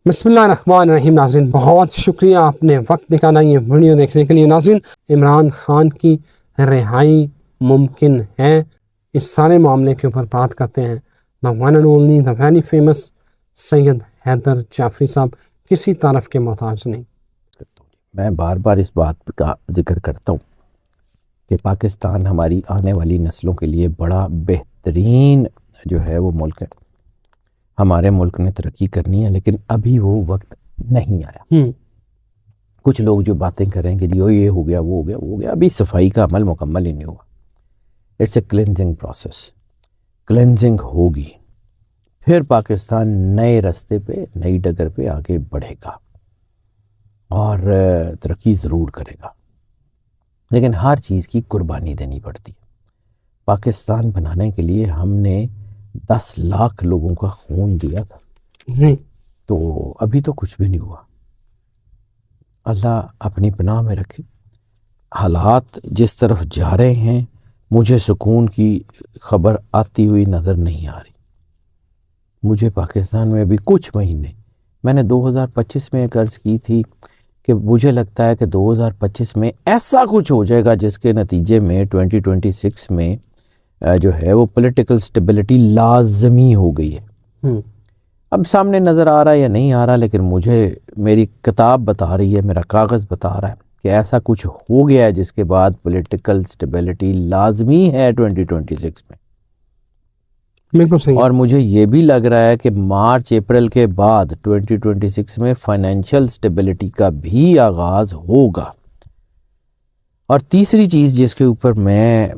بسم اللہ الرحمن الرحیم. ناظرین بہت شکریہ آپ نے وقت نکالا یہ ویڈیو دیکھنے کے لیے. ناظرین عمران خان کی رہائی ممکن ہے، اس سارے معاملے کے اوپر بات کرتے ہیں the one and only the very famous Syed Haider Jafri صاحب، کسی طرف کے محتاج نہیں. میں بار بار اس بات کا ذکر کرتا ہوں کہ پاکستان ہماری آنے والی نسلوں کے لیے بڑا بہترین جو ہے وہ ملک ہے. ہمارے ملک نے ترقی کرنی ہے لیکن ابھی وہ وقت نہیں آیا. کچھ لوگ جو باتیں کریں کہ یہ ہو گیا وہ ہو گیا، ابھی صفائی کا عمل مکمل ہی نہیں ہوا. It's a cleansing process. Cleansing ہوگی پھر پاکستان نئے رستے پہ، نئی ڈگر پہ آگے بڑھے گا اور ترقی ضرور کرے گا، لیکن ہر چیز کی قربانی دینی پڑتی ہے. پاکستان بنانے کے لیے ہم نے 10 لاکھ لوگوں کا خون دیا تھا، تو ابھی تو کچھ بھی نہیں ہوا. اللہ اپنی پناہ میں رکھے. حالات جس طرف جا رہے ہیں مجھے سکون کی خبر آتی ہوئی نظر نہیں آ رہی. مجھے پاکستان میں ابھی کچھ مہینے، میں نے 2025 میں ایک عرض کی تھی کہ مجھے لگتا ہے کہ 2025 میں ایسا کچھ ہو جائے گا جس کے نتیجے میں 2026 میں جو ہے وہ پولیٹیکل سٹیبلٹی لازمی ہو گئی ہے. اب سامنے نظر آ رہا ہے یا نہیں آ رہا، لیکن مجھے میری کتاب بتا رہی ہے، میرا کاغذ بتا رہا ہے کہ ایسا کچھ ہو گیا ہے جس کے بعد پولیٹیکل سٹیبلٹی لازمی ہے 2026 میں. بالکل صحیح. اور مجھے یہ بھی لگ رہا ہے کہ مارچ اپریل کے بعد 2026 میں فائنینشیل سٹیبلٹی کا بھی آغاز ہوگا. اور تیسری چیز جس کے اوپر میں،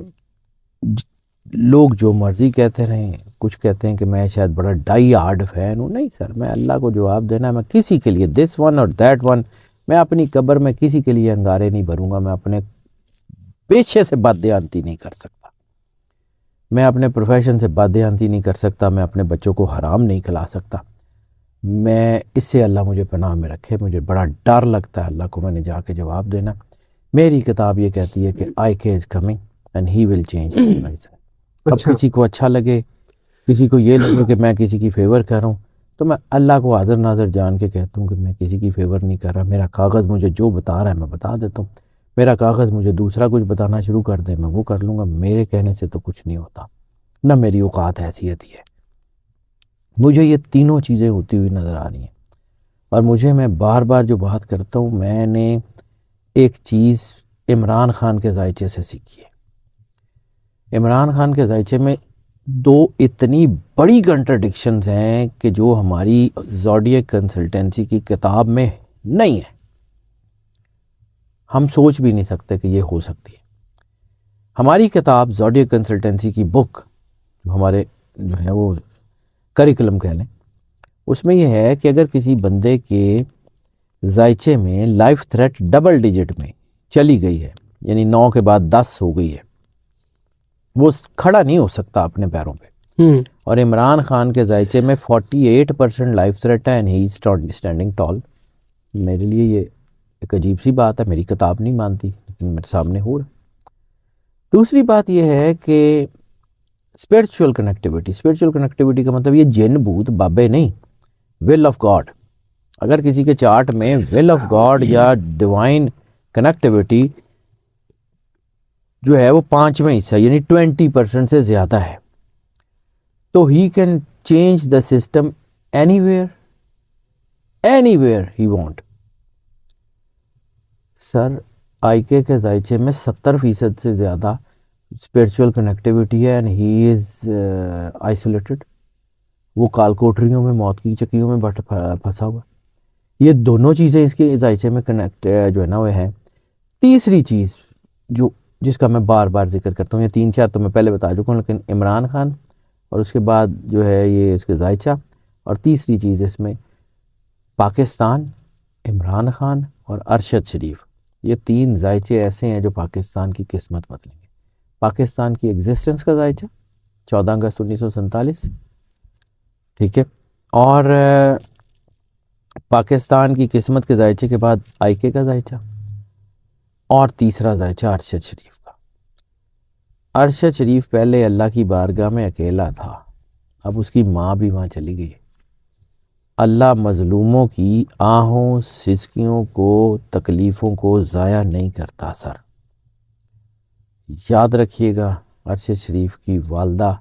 لوگ جو مرضی کہتے رہیں، کچھ کہتے ہیں کہ میں شاید بڑا ڈائی ہارڈ فین ہوں. نہیں سر، میں اللہ کو جواب دینا، میں کسی کے لیے دس ون اور دیٹ ون، میں اپنی قبر میں کسی کے لیے انگارے نہیں بھروں گا. میں اپنے پیشے سے بددیانتی نہیں کر سکتا، میں اپنے پروفیشن سے بددیانتی نہیں کر سکتا، میں اپنے بچوں کو حرام نہیں کھلا سکتا. میں اس سے اللہ مجھے پناہ میں رکھے. مجھے بڑا ڈر لگتا ہے اللہ کو میں نے جا کے جواب دینا. میری کتاب یہ کہتی ہے کہ آئی کے is coming and he will change. اب کسی کو اچھا لگے، کسی کو یہ لگے کہ میں کسی کی فیور کر رہا ہوں، تو میں اللہ کو حاضر ناظر جان کے کہتا ہوں کہ میں کسی کی فیور نہیں کر رہا. میرا کاغذ مجھے جو بتا رہا ہے میں بتا دیتا ہوں. میرا کاغذ مجھے دوسرا کچھ بتانا شروع کر دے میں وہ کر لوں گا. میرے کہنے سے تو کچھ نہیں ہوتا، نہ میری اوقات حیثیت ہی ہے. مجھے یہ تینوں چیزیں ہوتی ہوئی نظر آ رہی ہیں. اور مجھے، میں بار بار جو بات کرتا ہوں، میں نے ایک چیز عمران خان کے ذائچے سے سیکھی ہے. عمران خان کے ذائچے میں 2 اتنی بڑی کنٹرڈکشنز ہیں کہ جو ہماری زوڈیک کنسلٹنسی کی کتاب میں نہیں ہے. ہم سوچ بھی نہیں سکتے کہ یہ ہو سکتی ہے. ہماری کتاب زوڈیک کنسلٹنسی کی بک، جو ہمارے جو ہے وہ کریکلم کہہ لیں، اس میں یہ ہے کہ اگر کسی بندے کے ذائچے میں لائف تھریٹ ڈبل ڈیجٹ میں چلی گئی ہے، یعنی 9 کے بعد 10 ہو گئی ہے، وہ کھڑا نہیں ہو سکتا اپنے پیروں پہ. اور عمران خان کے ذائچے میں 48% لائف تھریٹ ہے اینڈ ہی از اسٹینڈنگ ٹال. میرے لیے یہ ایک عجیب سی بات ہے. میری کتاب نہیں مانتی لیکن میرے سامنے ہو رہا. دوسری بات یہ ہے کہ اسپرچول کنیکٹیوٹی کا مطلب یہ جن بھوت بابے نہیں، ول آف گاڈ. اگر کسی کے چارٹ میں ول آف گاڈ یا ڈیوائن کنیکٹیوٹی جو ہے وہ 5واں حصہ یعنی 20% سے زیادہ ہے، تو he can change the system anywhere he want. Sir I K ذائچے میں 70% سے زیادہ اسپرچول کنیکٹیوٹی ہے اینڈ ہی از آئسولیٹڈ. وہ کال کوٹریوں میں، موت کی چکیوں میں پھنسا ہوا. یہ دونوں چیزیں اس کے ذائچے میں کنیکٹ جو ہے نا وہ ہیں. تیسری چیز جس کا میں بار بار ذکر کرتا ہوں، یہ 3-4 تو میں پہلے بتا چکا ہوں، لیکن عمران خان اور اس کے بعد جو ہے یہ اس کے ذائچہ، اور تیسری چیز اس میں پاکستان، عمران خان اور ارشد شریف. یہ 3 ذائچے ایسے ہیں جو پاکستان کی قسمت بدلیں گے. پاکستان کی ایگزسٹنس کا ذائچہ 14 اگست 1947، ٹھیک ہے، اور پاکستان کی قسمت کے ذائچے کے بعد آئی کے کا ذائچہ، اور تیسرا ذائچہ ارشد شریف کا. ارشد شریف پہلے اللہ کی بارگاہ میں اکیلا تھا، اب اس کی ماں بھی وہاں چلی گئی. اللہ مظلوموں کی آہوں سسکیوں کو تکلیفوں کو ضائع نہیں کرتا سر. یاد رکھیے گا ارشد شریف کی والدہ،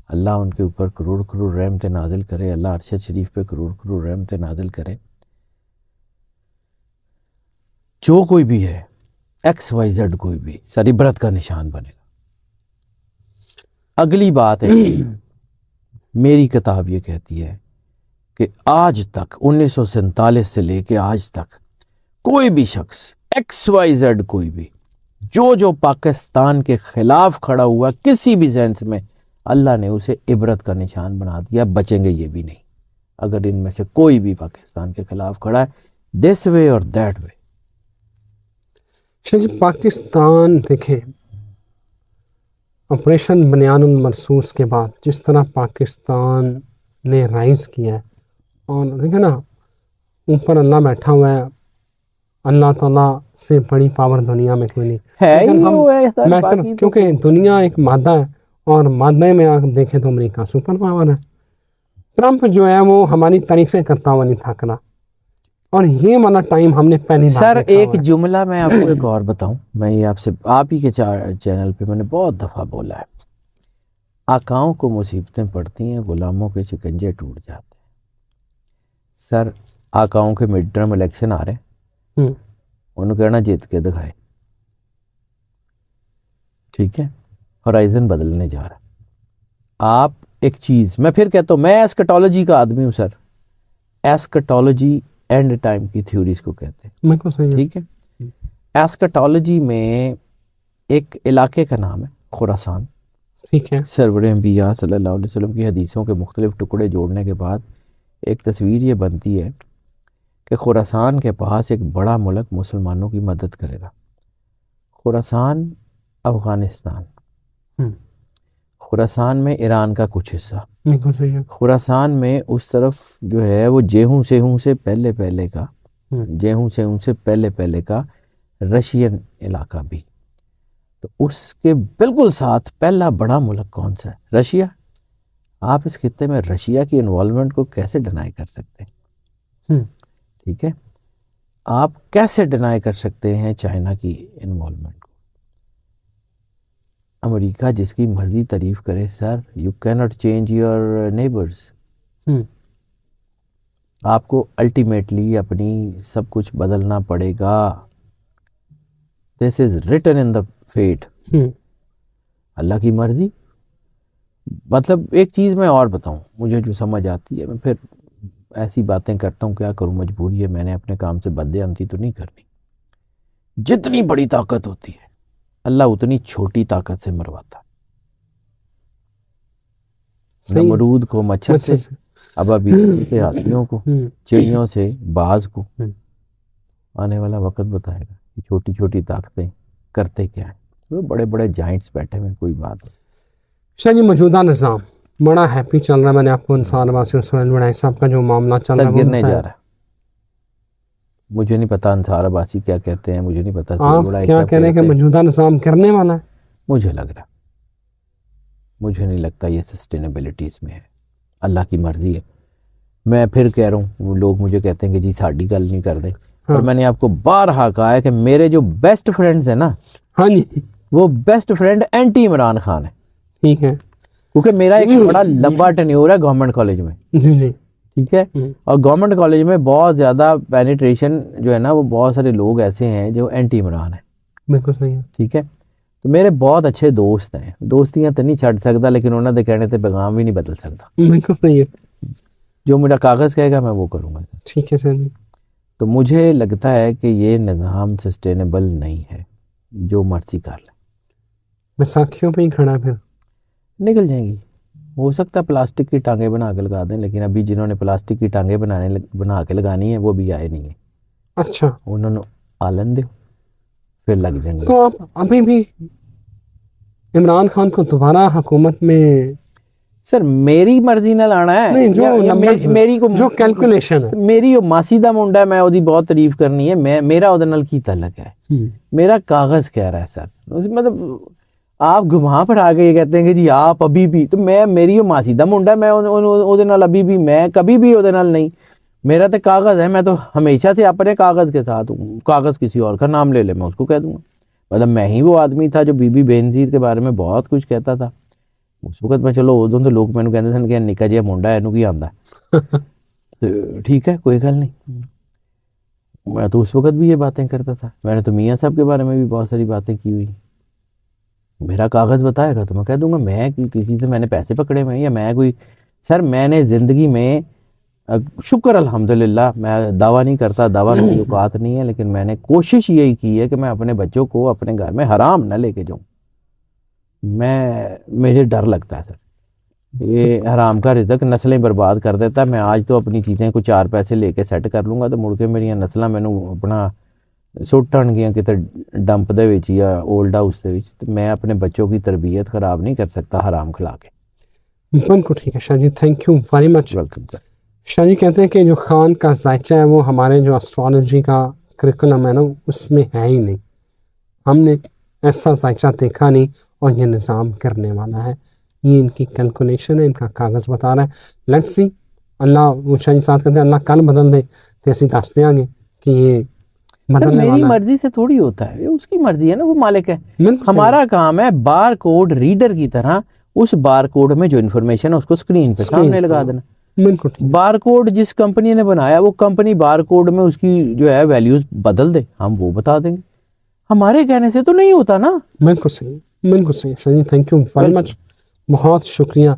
اللہ ان کے اوپر کروڑ کروڑ رحمت نازل کرے، اللہ ارشد شریف پہ کروڑ کروڑ رحمت نازل کرے. جو کوئی بھی ہے ایکس وائی زیڈ کوئی بھی سر عبرت کا نشان بنے گا. اگلی بات ہے میری کتاب یہ کہتی ہے کہ آج تک 1947 سے لے کے آج تک کوئی بھی شخص ایکس وائی زیڈ کوئی بھی جو پاکستان کے خلاف کھڑا ہوا کسی بھی سینس میں، اللہ نے اسے عبرت کا نشان بنا دیا. بچیں گے یہ بھی نہیں اگر ان میں سے کوئی بھی پاکستان کے خلاف کھڑا ہے دس وے اور دیٹ وے. جی پاکستان دیکھیں آپریشن بنیان المرصوص کے بعد جس طرح پاکستان نے رائز کیا ہے، اور دیکھیں نا اوپر اللہ بیٹھا ہوا ہے، اللہ تعالیٰ سے بڑی پاور دنیا میں کوئی نہیں ہے ہی لیکن ہم وہ ہے سر، میٹر باقی تو کیونکہ دنیا ایک مادہ ہے اور مادے میں آپ دیکھیں تو امریکہ سپر پاور ہے. ٹرمپ جو ہے وہ ہماری تعریفیں کرتا ہوا نہیں تھکنا، اور یہ والا ٹائم ہم نے پہلی بار سر دیکھا ایک ہوا ہے. جملہ میں آپ کو ایک اور بتاؤں، میں یہ آپ ہی کے چینل پہ میں نے بہت دفعہ بولا ہے، آقاؤں کو مصیبتیں پڑتی ہیں، غلاموں کے شکنجے ٹوٹ جاتے ہیں. سر آقاؤں کے مڈ ٹرم الیکشن آ رہے ہیں، ہوں، انہوں کہنا جیت کے دکھائے، ٹھیک ہے، ہورائزن بدلنے جا رہا ہے. آپ ایک چیز میں پھر کہتا ہوں، میں ایسکٹالوجی کا آدمی ہوں سر. ایسکٹالوجی اینڈ ٹائم کی تھیوریز کو کہتے ہیں، بالکل صحیح ہے. ٹھیک ہے. ایسکٹالوجی میں ایک علاقے کا نام ہے خراسان. ٹھیک ہے. سرور انبیاء صلی اللہ علیہ وسلم کی حدیثوں کے مختلف ٹکڑے جوڑنے کے بعد ایک تصویر یہ بنتی ہے کہ خراسان کے پاس ایک بڑا ملک مسلمانوں کی مدد کرے گا. خراسان افغانستان، ہوں، خراسان میں ایران کا کچھ حصہ، بالکل صحیح ہے. خراسان میں اس طرف جو ہے وہ جیہوں سیہوں سے پہلے کا ہوں، جیہوں سیہوں سے پہلے کا رشین علاقہ بھی. تو اس کے بالکل ساتھ پہلا بڑا ملک کون سا ہے؟ رشیا. آپ اس خطے میں رشیا کی انوالومنٹ کو کیسے ڈینائی کر سکتے ہیں؟ ہوں، ٹھیک ہے. آپ کیسے ڈینائی کر سکتے ہیں چائنا کی انوالومنٹ کو؟ امریکہ جس کی مرضی تعریف کرے sir, you can't change your neighbours. ہوں، آپ کو الٹیمیٹلی اپنی سب کچھ بدلنا پڑے گا. دس is written in the fat. ہوں، اللہ کی مرضی. مطلب ایک چیز میں اور بتاؤں، مجھے جو سمجھ آتی ہے، میں پھر ایسی باتیں کرتا ہوں، کیا کروں، مجبوری ہے، میں نے اپنے کام سے بددیانتی تو نہیں کرنی. جتنی بڑی طاقت ہوتی ہے اللہ اتنی چھوٹی طاقت سے مرواتا. صحیح ہے. نمرود کو مچھر سے، ابابیل سے ہاتھیوں کو، ہوں، چڑیوں سے باز کو. ہوں. آنے والا وقت بتائے گا کہ چھوٹی چھوٹی طاقتیں کرتے کیا ہیں. وہ بڑے بڑے جائنٹس بیٹھے ہوئے، کوئی بات نہیں. شاہ جی موجودہ نظام بڑا ہیپی چل رہا ہے. میں نے آپ کو انصار عباسی اور سہیل وڑائی صاحب کا جو معاملہ چل رہا سر ہے وہ گرنے بتایا. جا رہا ہے. مجھے نہیں پتا انصار عباسی کیا کہتے ہیں، مجھے نہیں پتا سہیل آپ وڑائی کیا صاحب کہہ رہے ہیں کہ کہتے ہیں. موجودہ نظام کرنے والا ہے؟ مجھے لگ رہا، مجھے نہیں لگتا یہ سسٹینیبلٹی اس میں ہے. اللہ کی مرضی ہے. میں پھر کہہ رہا ہوں، وہ لوگ مجھے کہتے ہیں کہ جی ساڑی گل نہیں کر دے، اور میں نے آپ کو بارہا کہا ہے کہ میرے جو بیسٹ فرینڈز ہیں نا، ہاں جی وہ best friend aunty Imran Khan ہے. ٹھیک ہے. کیونکہ میرا ایک بڑا لمبا ٹینیور ہے گورنمنٹ کالج میں، جی جی. ٹھیک ہے. اور گورنمنٹ کالج میں بہت زیادہ پینیٹریشن جو ہے نا، وہ بہت سارے لوگ ایسے ہیں جو اینٹی عمران ہیں. بالکل صحیح ہے. ٹھیک ہے. تو میرے بہت اچھے دوست ہیں، دوستیاں تو نہیں چھੱਡ سکتا، لیکن انہوں نے کہنے تے پیغام بھی نہیں بدل سکتا. بالکل صحیح ہے. جو میرا کاغذ کہے گا میں وہ کروں گا. ٹھیک ہے سر جی. تو مجھے لگتا ہے کہ یہ نظام سسٹینیبل نہیں ہے. جو مرضی کر لیں، بیساکھیوں پہ ہی کھڑا ہے، پھر نکل جائیں گی. ہو سکتا ہے پلاسٹک کی ٹانگیں بنا کے لگا دیں، لیکن ابھی جنہوں نے پلاسٹک کی ٹانگیں بنا کے لگانی ہیں وہ بھی آئے نہیں ہیں. اچھا انہوں نے آلن دے پھر لگ جائیں گے. تو آپ ابھی بھی عمران خان کو دوبارہ حکومت میں؟ سر میری مرضی نہ لانا ہے. نہیں، جو numbers، میری کو جو کیلکولیشن ہے، میری وہ ماسیدہ منڈا ہے، میں وہ بہت تعریف کرنی ہے. میرا وہ نال کی تعلق ہے، میرا کاغذ کہہ رہا ہے سر. مطلب آپ گھما پر آ کے یہ کہتے ہیں کہ جی آپ ابھی بھی، تو میری وہ ماسیدہ منڈا ہے، میں وہ نال ابھی بھی، میں کبھی بھی وہ نال نہیں. میرا تو کاغذ ہے، میں تو ہمیشہ سے اپنے کاغذ کے ساتھ ہوں، کاغذ کسی اور کا نام لے لے میں اس کو کہہ دوں گا. مطلب میں ہی وہ آدمی تھا جو بی بی بینظیر کے بارے میں بہت کچھ کہتا تھا اس وقت. میں چلو ادوں تو لوگ مینوں کہندے سن کہ نکا جہا منڈا اینوں کی آندا تو ٹھیک ہے کوئی گل نہیں. میں تو اس وقت بھی یہ باتیں کرتا تھا. میں نے تو میاں صاحب کے بارے میں بھی بہت ساری باتیں کی ہوئی. میرا کاغذ بتائے گا تو میں کہہ دوں گا میں کسی سے میں نے پیسے پکڑے ہوئے ہیں یا میں کوئی. سر میں نے زندگی میں شکر الحمدللہ، میں دعویٰ نہیں کرتا، دعویٰ میری اوقات نہیں ہے، لیکن میں نے کوشش یہی کی ہے کہ میں اپنے بچوں کو اپنے گھر میں حرام نہ لے کے جاؤں. مجھے ڈر لگتا ہے سر، یہ حرام کا رزق نسلیں برباد کر دیتا ہے. میں آج تو اپنی چیزیں کو 4 پیسے لے کے سیٹ کر لوں گا تو مڑ کے میری نسلاں مینوں اپنا سٹن گیا کتے ڈمپ دے وچ یا اولڈ ہاؤس دے وچ. تو میں اپنے بچوں کی تربیت خراب نہیں کر سکتا حرام کھلا کے. بالکل ٹھیک ہے Shah ji, thank you very much. Welcome sir. Shah ji کہتے ہیں کہ جو خان کا ذائچہ ہے وہ ہمارے جو اسٹرالوجی کا کریکولم ہے نا اس میں ہے ہی نہیں. ہم نے ایسا ذائچہ دیکھا نہیں اور یہ نظام کرنے والا ہے. یہ ان کی کیلکولیشن ہے، ان کا کاغذ بتا رہا ہے. لیٹس سی اللہ وہ شاہ جی ساتھ کہتے ہیں اللہ کل بدل دے تو ایسی دستے آگے کہ یہ سر بدلنے میری والا ہے. مرضی سے تھوڑی ہوتا ہے، اس کی مرضی ہے نا، وہ مالک ہے. بالکل صحیح. ہمارا کام ہے بار کوڈ ریڈر کی طرح اس بار کوڈ میں جو انفارمیشن ہے اس کو اسکرین پہ سامنے لگا دینا. بالکل ٹھیک. بار کوڈ جس کمپنی نے بنایا وہ کمپنی بار کوڈ میں اس کی جو ہے ویلیوز بدل دے، ہم وہ بتا دیں گے. ہمارے کہنے سے تو نہیں ہوتا نا. بالکل صحیح، بالکل صحیح. شاہ جی تھینک یو ویری مچ، بہت شکریہ